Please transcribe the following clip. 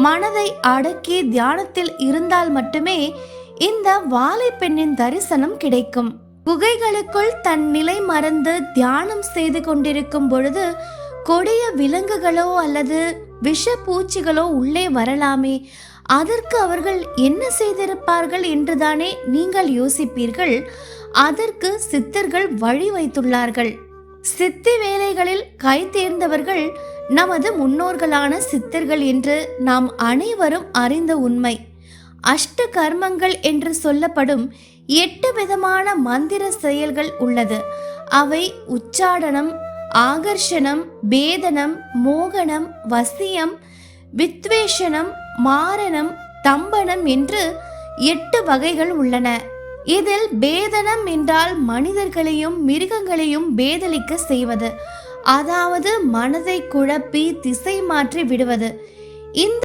மனதை அடக்கி தியானத்தில் இருந்தால் மட்டுமே இந்த வாலை பெண்ணின் தரிசனம் கிடைக்கும். குகைகளுக்குள் தன் நிலை மறந்து தியானம் செய்து கொண்டிருக்கும் பொழுது கொடிய விலங்குகளோ அல்லது விஷ பூச்சிகளோ உள்ளே வரலாமே, அதற்கு அவர்கள் என்ன செய்திருப்பார்கள் என்றுதானே நீங்கள் யோசிப்பீர்கள். அதற்கு சித்தர்கள் வழி வைத்துள்ளார்கள். சித்தி வேலைகளில் கை தேர்ந்தவர்கள் நமது முன்னோர்களான சித்தர்கள் என்று நாம் அனைவரும் அறிந்த உண்மை. அஷ்ட கர்மங்கள் என்று சொல்லப்படும் 8 விதமான மந்திர செயல்கள் உள்ளது. அவை உச்சாடனம், ஆகர்ஷணம், பேதனம், மோகனம், வசியம், வித்வேஷனம், மாரணம், தம்பனம் என்று 8 வகைகள் உள்ளன. இதில் பேதனம் என்றால் மனிதர்களையும் மிருகங்களையும் பேதலிக்க செய்வது, அதாவது மனதை குழப்பி திசை மாற்றி விடுவது. இந்த